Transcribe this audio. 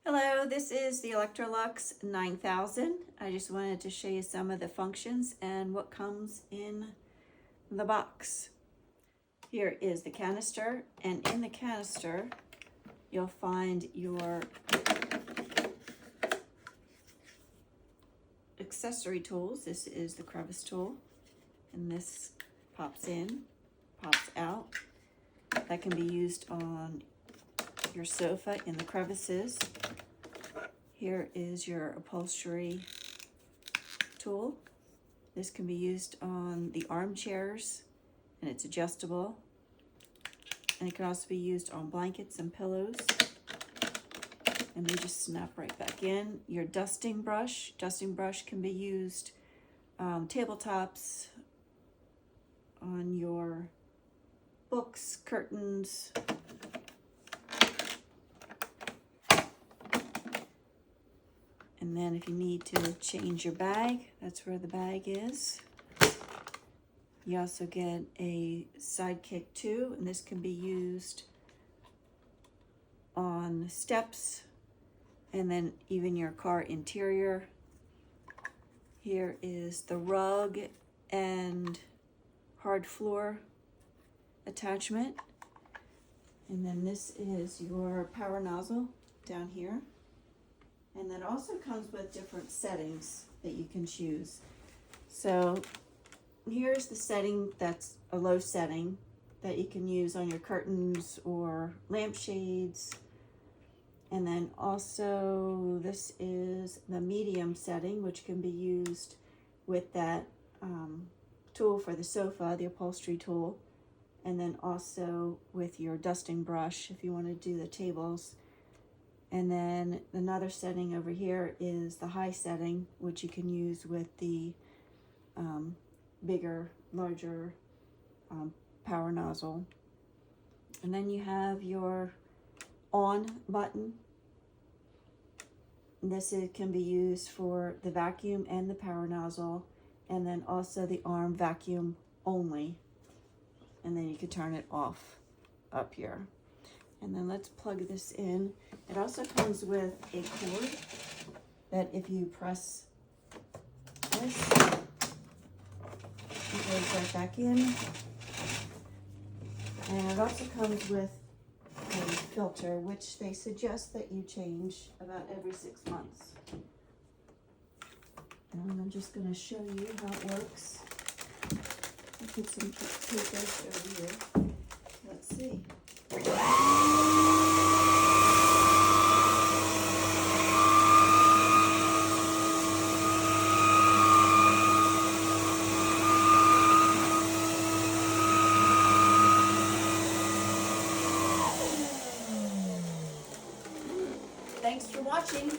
Hello, this is the Electrolux 9000. I just wanted to show you some of the functions and what comes in the box. Here is the canister, and in the canister you'll find your accessory tools. This is the crevice tool, and this pops in, pops out. That can be used on your sofa in the crevices. Here is your upholstery tool. This can be used on the armchairs, and it's adjustable. And it can also be used on blankets and pillows. And they just snap right back in. Your dusting brush. Dusting brush can be used tabletops, on your books, curtains. And then if you need to change your bag, that's where the bag is. You also get a sidekick too, and this can be used on steps and then even your car interior. Here is the rug and hard floor attachment. And then this is your power nozzle down here. And that also comes with different settings that you can choose. So here's the setting that's a low setting that you can use on your curtains or lampshades. And then also this is the medium setting, which can be used with that tool for the sofa, the upholstery tool. And then also with your dusting brush if you want to do the tables. And then another setting over here is the high setting, which you can use with the bigger, larger power nozzle. And then you have your on button. This can be used for the vacuum and the power nozzle, and then also the arm vacuum only. And then you can turn it off up here. And then let's plug this in. It also comes with a cord that if you press this, it goes right back in. And it also comes with a filter, which they suggest that you change about every 6 months. And I'm just going to show you how it works. I'll put some papers over here. Let's see. Thanks for watching.